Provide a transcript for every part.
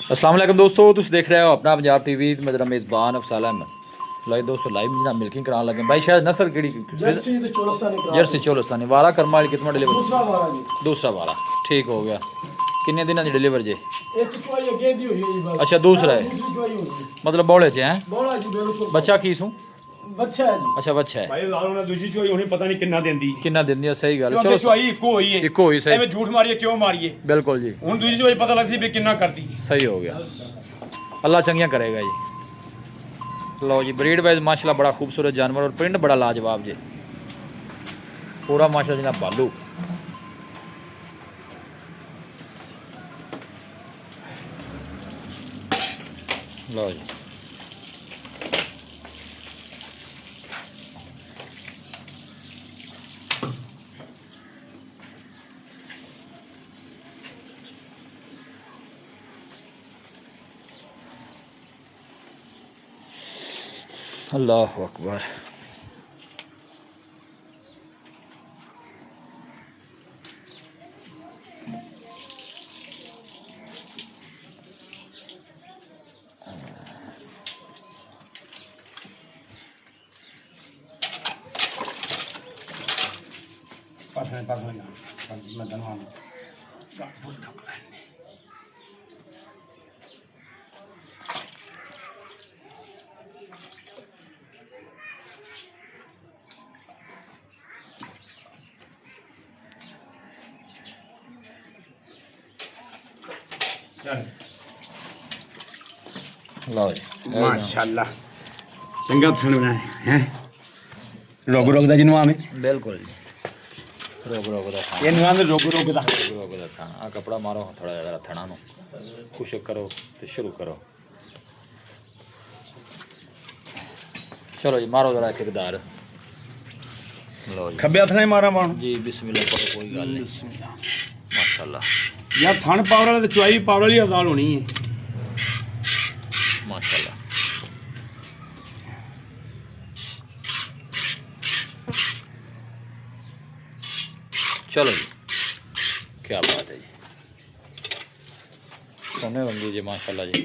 अस्सलाम वालेकुम दोस्तों, तुम देख रहे हो अपना पंजाब टीवी। मेरा मेज़बान अफसाल अहमद लाइव दोस्तों लाइव जनाब मिल्किंग कराने लगे भाई। शायद नस्ल केड़ी जर्सी ते चोलस्तानी क्रॉस जर्सी चोलस्तानी वारा कर्मा वाली कितना डिलीवर दूसरा वाला जी। दूसरा वारा ठीक हो गया। किन्ने दिनों की डिलीवर जे? एक चुआई अगे दी हुई है जी बस। अच्छा दूसरा है दूसरी चुआई होगी मतलब बौले च हैं बोला जी बिल्कुल बच्चा की सूं बच्चा है जी। अच्छा बच्चा है ਭਾਈ ਲਾਲ ਉਹਨਾਂ ਦੂਜੀ ਚੋਈ ਹੋਣੀ ਪਤਾ ਨਹੀਂ ਕਿੰਨਾ ਦਿੰਦੀ किन्ना दिन दी सही गल ਚਲੋ चलो ਚੋਈ ਇੱਕੋ ਹੋਈ ਏ ਇੱਕੋ ਹੋਈ, ਸਹੀ। ਐਵੇਂ ਝੂਠ ਮਾਰੀਏ ਕਿਉਂ ਮਾਰੀਏ बिल्कुल जी ਹੁਣ ਦੂਜੀ ਚੋਈ ਪਤਾ ਲੱਗਦੀ ਵੀ ਕਿੰਨਾ ਕਰਦੀ सही हो गया। अल्लाह चंगियां करेगा जी। लो जी ब्रीड वाइज माशाल्लाह बड़ा खूबसूरत जानवर और प्रिंट बड़ा लाजवाब जी पूरा माशाल्लाह जनाब भालू। लो जी अल्लाह अकबर। ਪਾਸੇ ਮੈਂ ਦਨਵਾਂ ਗੱਟ ਫੁੱਲ ਠੱਕ ਲੈਣੇ लो जी ਮਾਸ਼ਾਅੱਲਾ ਚੰਗਾ ਥਣ ਬਣਾਇਆ ਹੈ ਰੋਗ ਰੋਗ ਦਾ ਜਿਹਨੂੰ ਆਵੇਂ बिल्कुल जी रोग रोग दा खाना ਇਹਨੂੰ ਆਂਦੇ ਰੋਗ ਰੋਗ ਦਾ रोग दा खाना आ कपड़ा मारो थोड़ा जरा थना नु खुशक करो तो शुरू करो। चलो जी मारो जरा किरदार। लो जी ਖੱਬੇ ਹੱਥ ਨਾਲ ਹੀ ਮਾਰਾਂ ਮਾਣ जी बिस्मिल्लाह करो कोई गल नहीं माशाल्लाह ਯਾਰ ਥਣ ਪਾਵਰ ਵਾਲੇ ਤੇ ਚੁਆਈ ਪਾਵਰ ਵਾਲੀ ਹਜ਼ਾਲ ਹੋਣੀ ਹੈ माशाल्लाह। चलो जी क्या बात है जी सोने रंगी जी माशाल्लाह जी।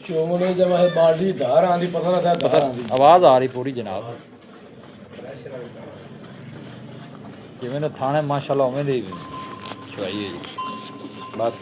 चोमने जब है बाल्टी धार आंदी पता लगता है धार आंदी आवाज़ आ रही पूरी जनाब जिमें ने थाने माशाल्लाह उमें दी चुआई है जी बस।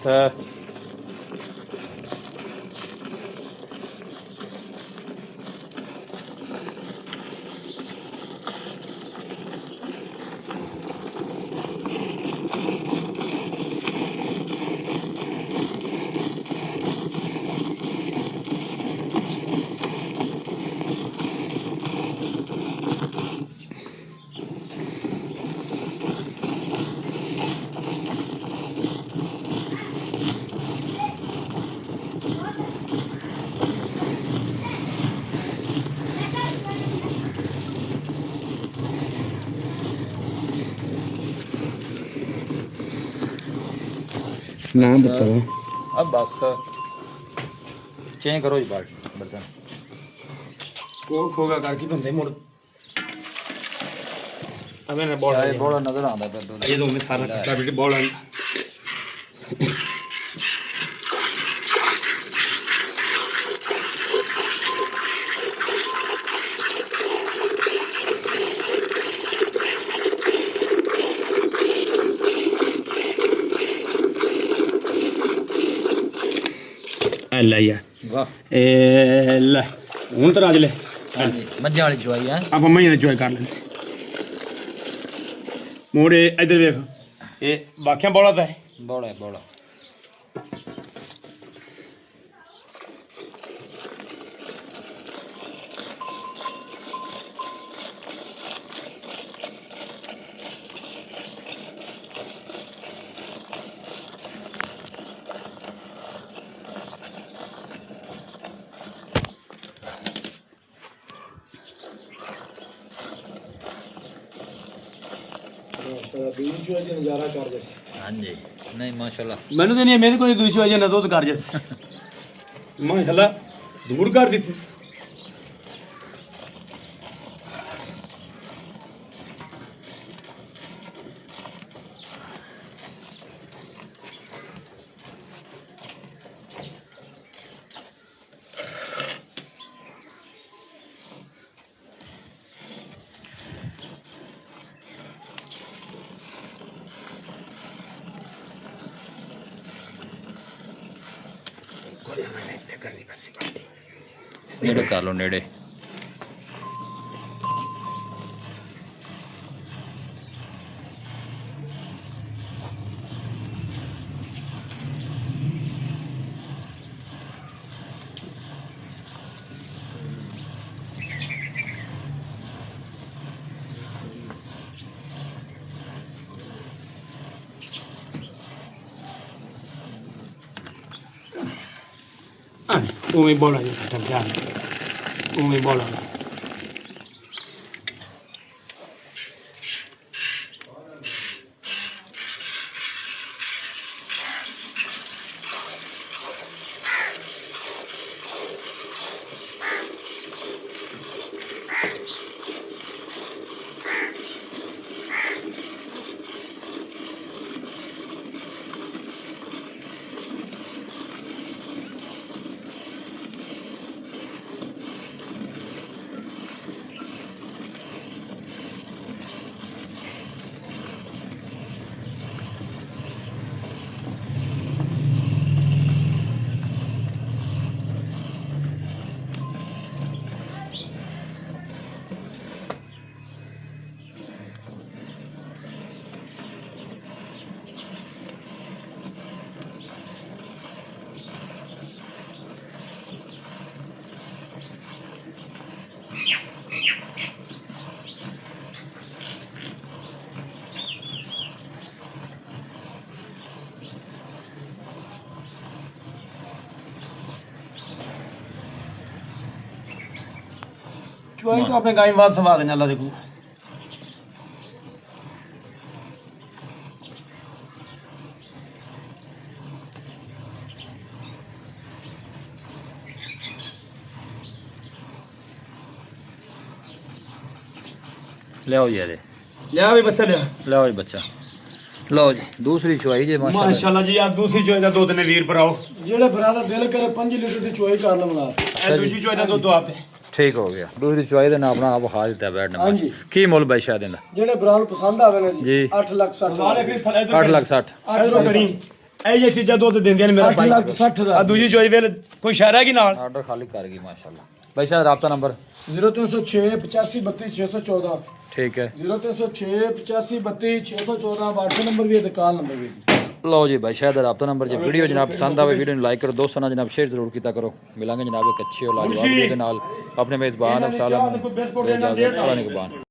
ਨਾਮ ਬਤਾਓ अब बस चेंज करो जी बर्तन ਕੋਲ ਖੋਗਾ ਕਰਕੇ ਬੰਦੇ ਮੁੜ ਅਵੇਂ ਨਾ ਬੋਲ चाहे बड़ा नजर आंदा पे दूध ਇਹ ਤੋਂ ਮੈਂ ਸਾਰਾ ਕੱਟਾ ਬਿਟ ਬੋਲ ਲੈ ਯਾ वाह ਇਹ ਲੈ ਹੁਣ ਤਾਂ ਰਾਜ ਲੈ हाँ जी मज्जा वाली चुआई है ਆਪਾਂ ਮੈਂ ਇੰਜੋਏ ਕਰ ਲੈਂਦੇ ਮੋੜੇ ਇਧਰ ਵੇਖ ਇਹ ਵਾਕਿਆ ਬੋਲਾ ਤਾਂ ਹੈ बड़ा बड़ा माशाल्लाह बीच जो नजारा कर जैसे हाँ जी ਨਹੀਂ ਮਾਸ਼ਾਅੱਲਾ ਮੈਨੂੰ ਤਾਂ ਨਹੀਂ ਮੇਰੇ ਕੋਈ ਦੂਜੀ ਵਜ੍ਹਾ ਨਾ ਦੁੱਧ ਕਰ ਜੇ ਮਾਸ਼ਾਅੱਲਾ ਦੂਰ ਕਰ ਦਿੱਤੀ ਨੇੜੇ ਕਰ ਲਓ ਨੇੜੇ ਉਵੇਂ ਬੋਲਾ ਜੀ ਟੱਪਿਆ ਉਵੇਂ ਬੋਲਾ ਚੁਆਈ ਤੋਂ ਆਪਣੇ ਗਾਈ ਬਾਤ ਸਵਾ ਦੇਣਾ ਅੱਲਾ ਦੇਖੋ ਲਿਆਓ ਜੀ ਇਹਦੇ ਲਿਆ ਵੀ ਬੱਚਾ ਲਿਆ ਲਿਆਓ ਜੀ ਬੱਚਾ ਲਓ ਜੀ ਦੂਸਰੀ ਚੁਆਈ ਜੇ ਮਾਸ਼ਾਅੱਲਾ ਮਾਸ਼ਾਅੱਲਾ ਜੀ ਆ ਦੂਸਰੀ ਚੋਈ ਦਾ ਦੁੱਧ ਨੇ ਵੀਰ ਭਰਾਓ ਜਿਹੜੇ ਭਰਾ ਦਾ ਦਿਲ ਕਰੇ 5 ਲੀਟਰ ਦੀ ਚੁਆਈ ਕਰ ਲਵਣਾ ਇਹ ਦੂਜੀ ਚੋਈ ਦਾ ਦੁੱਧ ਆਪੇ ਠੀਕ ਹੋ ਗਿਆ ਦੂਸਰੀ ਚੁਆਈ ਦੇ ਨਾਲ ਆਪਣਾ ਆਪ ਖਾ ਦਿੱਤਾ ਬੈਡ ਨੰਬਰ ਹਾਂਜੀ। ਕੀ ਮੁੱਲ ਬਾਈਸ਼ਾ ਦਿੰਦਾ ਜਿਹੜੇ ਭਰਾ ਨੂੰ ਪਸੰਦ ਆਵੇ ਨਾ ਜੀ। ਜੀ 8 ਲੱਖ 60 ਨਾਲੇ ਫਿਰ ਥਲੇ 8 ਲੱਖ 60 ਇਧਰੋਂ ਕਰੀ ਇਹ ਜੇ ਚੀਜ਼ਾਂ ਦੁੱਧ ਦਿੰਦੀਆਂ ਨੇ ਮੇਰਾ 8 ਭਾਈ ਲੱਖ 60 ਆ ਦਾ ਦੂਜੀ ਚੋਈ ਵੇਲੇ ਕੋਈ ਸ਼ਹਿਰ ਹੈ ਕਿ ਨਾਲ ਆਰਡਰ ਖਾਲੀ ਕਰ ਗਈ ਮਾਸ਼ਾਅੱਲਾ ਬਾਈਸ਼ਾ ਰਾਬਤਾ ਨੰਬਰ 0306 85 32 614 ਠੀਕ ਹੈ 0306 85 32 614 WhatsApp ਨੰਬਰ ਵੀ ਹੈ ਦੁਕਾਨ ਨੰਬਰ ਵੀ ਹੈ। ਲਓ ਜੀ ਬਾਈ ਸ਼ਾਇਦ ਰਾਬਤਾ ਨੰਬਰ ਜੇ ਵੀਡੀਓ ਜਨਾਬ ਪਸੰਦ ਆਵੇ ਵੀਡੀਓ ਨੂੰ ਲਾਈਕ ਕਰੋ ਦੋਸਤਾਂ ਨਾਲ ਜਨਾਬ ਸ਼ੇਅਰ ਜ਼ਰੂਰ ਕੀਤਾ ਕਰੋ ਮਿਲਾਂਗੇ ਜਨਾਬ ਇੱਕ ਅੱਛੀ ਔਰ ਲਾਜਵਾਬ ਵੀਡੀਓ ਦੇ ਨਾਲ ਆਪਣੇ ਮੇਜ਼ਬਾਨ ਅਫਸਾਲ ਅਹਿਮਦ ਦੇ ਇਜਾਜ਼ਤ ਵਾਲੇ ਨਿਗਬਾਨ